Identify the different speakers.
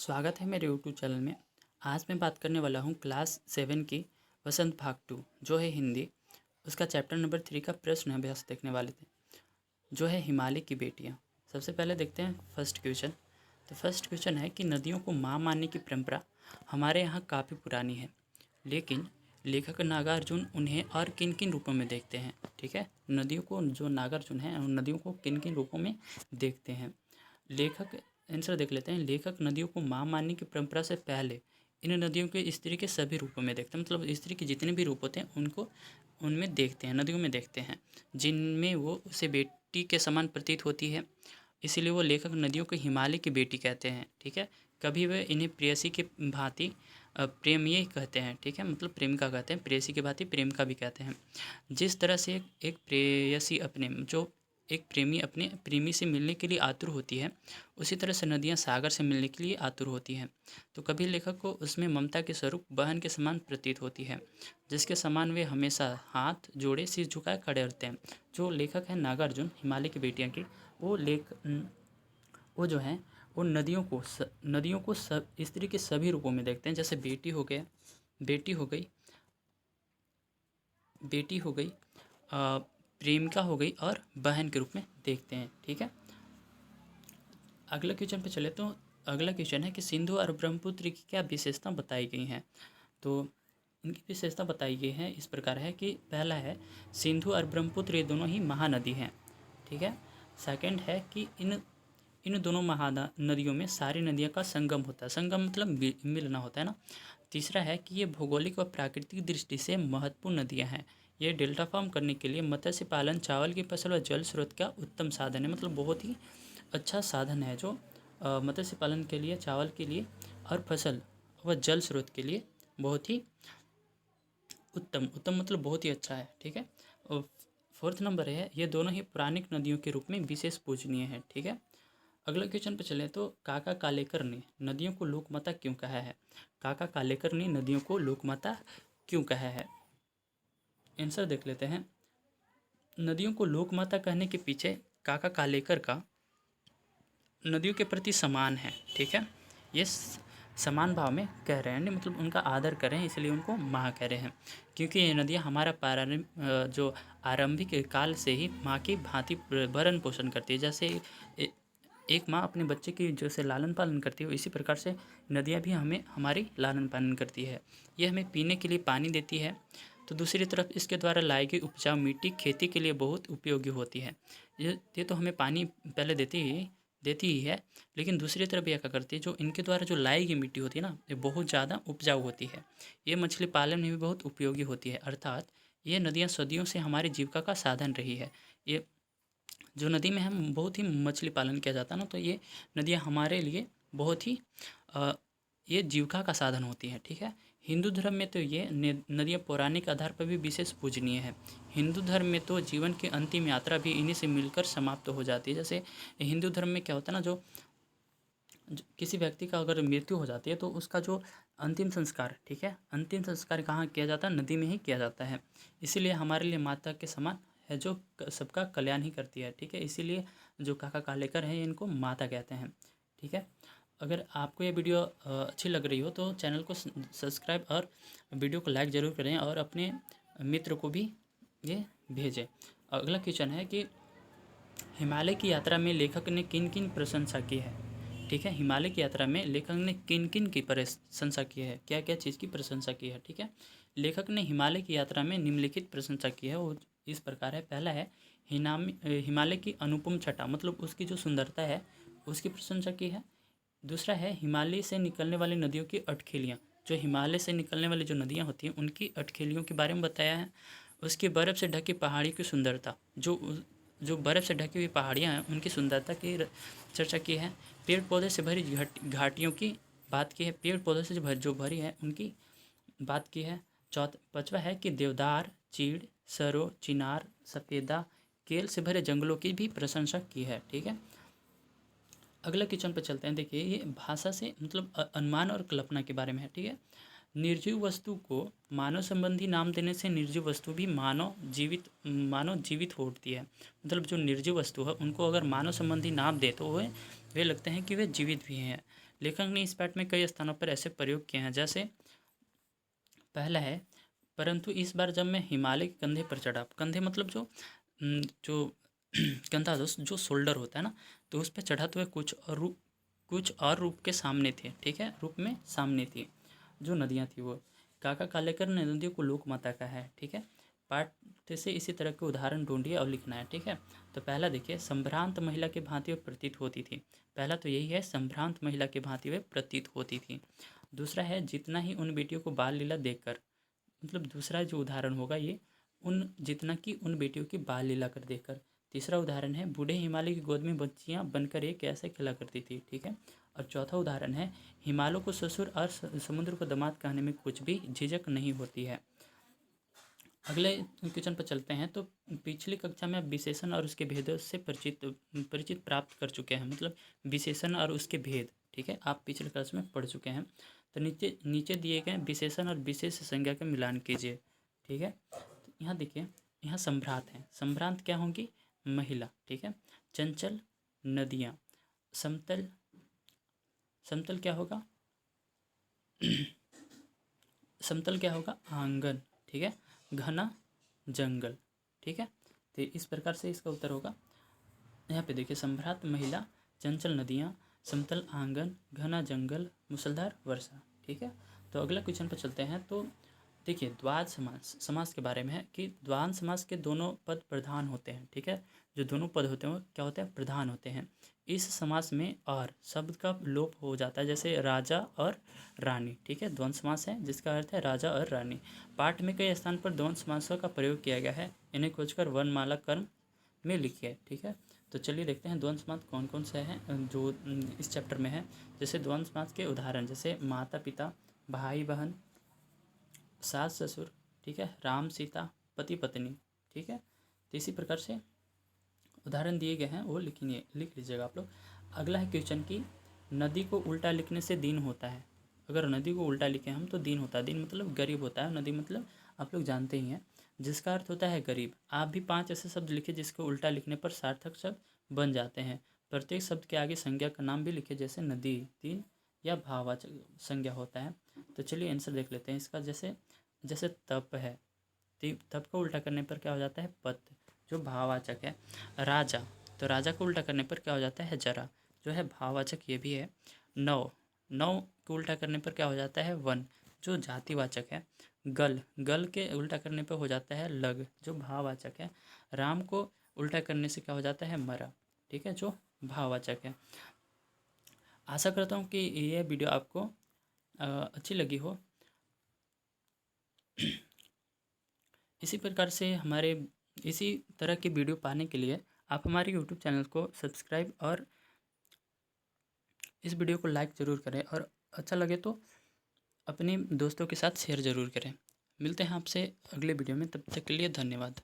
Speaker 1: स्वागत है मेरे यूट्यूब चैनल में। आज मैं बात करने वाला हूँ क्लास 7 की वसंत भाग 2 जो है हिंदी। उसका चैप्टर नंबर 3 का प्रश्न अभ्यास देखने वाले थे, जो है हिमालय की बेटियाँ। सबसे पहले देखते हैं फर्स्ट क्वेश्चन। तो फर्स्ट क्वेश्चन है कि नदियों को माँ मानने की परंपरा हमारे यहाँ काफ़ी पुरानी है, लेकिन लेखक नागार्जुन उन्हें और किन किन रूपों में देखते हैं। ठीक है, नदियों को जो नागार्जुन है उन नदियों को किन किन रूपों में देखते हैं। लेखक आंसर देख लेते हैं। लेखक नदियों को माँ मानने की परंपरा से पहले इन नदियों के स्त्री के सभी रूपों में देखते हैं, मतलब स्त्री के जितने भी रूप होते हैं उनको उनमें देखते हैं, नदियों में देखते हैं, जिनमें वो उसे बेटी के समान प्रतीत होती है। इसीलिए वो लेखक नदियों को हिमालय की बेटी कहते हैं। ठीक है, कभी वे इन्हें प्रेयसी के भांति प्रेमीय कहते हैं। ठीक है, मतलब प्रेमिका कहते हैं, प्रेयसी के भांति प्रेमिका भी कहते हैं। जिस तरह से एक प्रेयसी अपने जो एक प्रेमी अपने प्रेमी से मिलने के लिए आतुर होती है, उसी तरह से नदियाँ सागर से मिलने के लिए आतुर होती हैं। तो कभी लेखक को उसमें ममता के स्वरूप बहन के समान प्रतीत होती है, जिसके समान वे हमेशा हाथ जोड़े सिर झुकाए खड़े रहते हैं। जो लेखक है नागार्जुन हिमालय की बेटियाँ की, वो जो है वो नदियों को सब स्त्री के सभी रूपों में देखते हैं। जैसे बेटी हो गया, बेटी हो गई, बेटी हो गई, प्रेमिका हो गई और बहन के रूप में देखते हैं। ठीक है, अगला क्वेश्चन पे चले तो अगला क्वेश्चन है कि सिंधु और ब्रह्मपुत्र की क्या विशेषता बताई गई हैं। तो इनकी विशेषता बताई गई है इस प्रकार है कि पहला है सिंधु और ब्रह्मपुत्र ये दोनों ही महानदी हैं। ठीक है, सेकंड है कि इन दोनों नदियों में सारी नदियों का संगम होता है। संगम मतलब मिलना होता है ना। तीसरा है कि ये भौगोलिक और प्राकृतिक दृष्टि से महत्वपूर्ण नदियाँ हैं। ये डेल्टा फॉर्म करने के लिए मत्स्य पालन, चावल की फसल और जल स्रोत का उत्तम साधन है, मतलब बहुत ही अच्छा साधन है जो मत्स्य पालन के लिए, चावल के लिए और फसल व जल स्रोत के लिए बहुत ही उत्तम उत्तम मतलब बहुत ही अच्छा है। ठीक है, और फोर्थ नंबर है ये दोनों ही पौराणिक नदियों के रूप में विशेष पूजनीय है। ठीक है, अगला क्वेश्चन पे चले तो काका कालेकर ने नदियों को लोकमाता क्यों कहा है। काका कालेकर ने नदियों को लोकमाता क्यों कहा है, आंसर देख लेते हैं। नदियों को लोकमाता कहने के पीछे काका कालेकर का नदियों के प्रति सम्मान है। ठीक है, ये समान भाव में कह रहे हैं, मतलब उनका आदर करें, इसलिए उनको माँ कह रहे हैं, क्योंकि ये नदियाँ हमारा जो आरंभिक काल से ही माँ की भांति भरण पोषण करती है। जैसे एक माँ अपने बच्चे की जैसे लालन पालन करती है, इसी प्रकार से नदियाँ भी हमें हमारी लालन पालन करती है। ये हमें पीने के लिए पानी देती है, तो दूसरी तरफ इसके द्वारा लाई गई उपजाऊ मिट्टी खेती के लिए बहुत उपयोगी होती है। ये तो हमें पानी पहले देती ही है, लेकिन दूसरी तरफ यह क्या करती है, जो इनके द्वारा जो लाई गई मिट्टी होती है ना, ये बहुत ज़्यादा उपजाऊ होती है। ये मछली पालन में भी बहुत उपयोगी होती है, अर्थात ये नदियाँ सदियों से हमारी जीविका का साधन रही है। ये जो नदी में हम बहुत ही मछली पालन किया जाता है ना, तो ये नदियाँ हमारे लिए बहुत ही ये जीविका का साधन होती हैं। ठीक है, हिंदू धर्म में तो ये नदियाँ पौराणिक आधार पर भी विशेष पूजनीय है। हिंदू धर्म में तो जीवन की अंतिम यात्रा भी इन्हीं से मिलकर समाप्त हो जाती है। जैसे हिंदू धर्म में क्या होता है ना, जो किसी व्यक्ति का अगर मृत्यु हो जाती है तो उसका जो अंतिम संस्कार, ठीक है, अंतिम संस्कार कहाँ किया जाता है, नदी में ही किया जाता है। इसीलिए हमारे लिए माता के समान है, जो सबका कल्याण ही करती है। ठीक है, इसीलिए जो काका कालेकर हैं इनको माता कहते हैं। ठीक है, अगर आपको ये वीडियो अच्छी लग रही हो तो चैनल को सब्सक्राइब और वीडियो को लाइक ज़रूर करें और अपने मित्र को भी ये भेजें। अगला क्वेश्चन है कि हिमालय की यात्रा में लेखक ने किन किन प्रशंसा की है। ठीक है, हिमालय की यात्रा में लेखक ने किन किन की प्रशंसा की है, क्या क्या चीज़ की प्रशंसा की है। ठीक है, लेखक ने हिमालय की यात्रा में निम्नलिखित प्रशंसा की है, वो इस प्रकार है। पहला है हिमालय की अनुपम छटा, मतलब उसकी जो सुंदरता है उसकी प्रशंसा की है। दूसरा है हिमालय से निकलने वाली नदियों की अटखेलियाँ, जो हिमालय से निकलने वाली जो नदियाँ होती हैं उनकी अटखेलियों के बारे में बताया है। उसकी बर्फ़ से ढकी पहाड़ी की सुंदरता, जो बर्फ़ से ढकी हुई पहाड़ियाँ हैं उनकी सुंदरता की चर्चा की है। पेड़ पौधे से भरी घाटियों की बात की है, पेड़ पौधे से जो भरी है उनकी बात की है। पाँचवा है कि देवदार, चीड़, सरो, चिनार, सफ़ेदा, केल से भरे जंगलों की भी प्रशंसा की है। ठीक है, अगला क्वेश्चन पर चलते हैं। देखिए, ये भाषा से मतलब अनुमान और कल्पना के बारे में है। ठीक है, निर्जीव वस्तु को मानव संबंधी नाम देने से निर्जीव वस्तु भी मानव जीवित हो उठती है। मतलब जो निर्जीव वस्तु है उनको अगर मानव संबंधी नाम दे तो वे लगते हैं कि वे जीवित भी हैं। लेखक ने इस पाठ में कई स्थानों पर ऐसे प्रयोग किए हैं, जैसे पहला है, परंतु इस बार जब मैं हिमालय के कंधे पर चढ़ा, कंधे मतलब जो कंधा जो शोल्डर होता है ना, तो उस पर चढ़ा तो वह कुछ और रूप के सामने थे, ठीक है, रूप में सामने थी जो नदियाँ थी वो। काका कालेकर ने नदियों को लोक माता का है, ठीक है। पाठ से इसी तरह के उदाहरण ढूंढिए और लिखना है, ठीक है। तो पहला देखिए, संभ्रांत महिला के भांति वह प्रतीत होती थी। पहला तो यही है, संभ्रांत महिला के भांति वह प्रतीत होती थी। दूसरा है, जितना ही उन बेटियों को बाल लीला देखकर, मतलब दूसरा जो उदाहरण होगा ये, उन जितना कि उन बेटियों की बाल लीला कर देखकर। तीसरा उदाहरण है, बूढ़े हिमालय की गोद में बच्चियां बनकर ये कैसे खेला करती थी, ठीक है। और चौथा उदाहरण है, हिमालय को ससुर और समुद्र को दामाद कहने में कुछ भी झिझक नहीं होती है। अगले क्वेश्चन पर चलते हैं। तो पिछली कक्षा में आप विशेषण और उसके भेदों से परिचित प्राप्त कर चुके हैं, मतलब विशेषण और उसके भेद, ठीक है, आप पिछले क्लास में पढ़ चुके हैं। तो नीचे नीचे दिए गए विशेषण और विशेष संज्ञा का मिलान कीजिए, ठीक है। तो यहाँ देखिए, यहाँ संभ्रांत है, संभ्रांत क्या होंगी, महिला, ठीक है। चंचल, नदियाँ। समतल, समतल क्या होगा समतल क्या होगा, आंगन, ठीक है। घना, जंगल, ठीक है। तो इस प्रकार से इसका उत्तर होगा। यहाँ पे देखिए, संभ्रांत महिला, चंचल नदियाँ, समतल आंगन, घना जंगल, मूसलाधार वर्षा, ठीक है। तो अगला क्वेश्चन पर चलते हैं। तो देखिए, द्वंद्व समास, समास के बारे में है कि द्वंद्व समास के दोनों पद प्रधान होते हैं, ठीक है। जो दोनों पद होते हैं वो क्या होते हैं, प्रधान होते हैं। इस समास में और शब्द का लोप हो जाता है, जैसे राजा और रानी, ठीक है। द्वंद्व समास है जिसका अर्थ है राजा और रानी। पाठ में कई स्थान पर द्वंद्व समासों का प्रयोग किया गया है, इन्हें खोजकर वर्णमाला क्रम में लिखिए, ठीक है। तो चलिए देखते हैं द्वंद्व समास कौन कौन से हैं जो इस चैप्टर में है। जैसे द्वंद्व समास के उदाहरण, जैसे माता पिता, भाई बहन, सास ससुर, ठीक है, राम सीता, पति पत्नी, ठीक है। तो इसी प्रकार से उदाहरण दिए गए हैं, वो लिख लीजिएगा आप लोग। अगला है क्वेश्चन की, नदी को उल्टा लिखने से दिन होता है। अगर नदी को उल्टा लिखें हम तो दिन होता है। दिन मतलब गरीब होता है, नदी मतलब आप लोग जानते ही हैं, जिसका अर्थ होता है गरीब। आप भी 5 ऐसे शब्द लिखे जिसको उल्टा लिखने पर सार्थक शब्द बन जाते हैं। प्रत्येक शब्द के आगे संज्ञा का नाम भी लिखे, जैसे नदी, दिन या भाववाचक संज्ञा होता है। तो चलिए आंसर देख लेते हैं इसका। जैसे जैसे तप है, तप को उल्टा करने पर क्या हो जाता है, पत, जो भाववाचक है। राजा, तो राजा को उल्टा करने पर क्या हो जाता है, जरा, जो है भाववाचक, ये भी है। नौ, नौ को उल्टा करने पर क्या हो जाता है, वन, जो जातिवाचक है। गल, गल के उल्टा करने पर हो जाता है लग, जो भाववाचक है। राम को उल्टा करने से क्या हो जाता है, मरा, ठीक है, जो भाववाचक है। आशा करता हूँ कि यह वीडियो आपको अच्छी लगी हो। इसी प्रकार से हमारे इसी तरह की वीडियो पाने के लिए आप हमारे यूट्यूब चैनल को सब्सक्राइब और इस वीडियो को लाइक ज़रूर करें, और अच्छा लगे तो अपने दोस्तों के साथ शेयर ज़रूर करें। मिलते हैं आपसे अगले वीडियो में, तब तक के लिए धन्यवाद।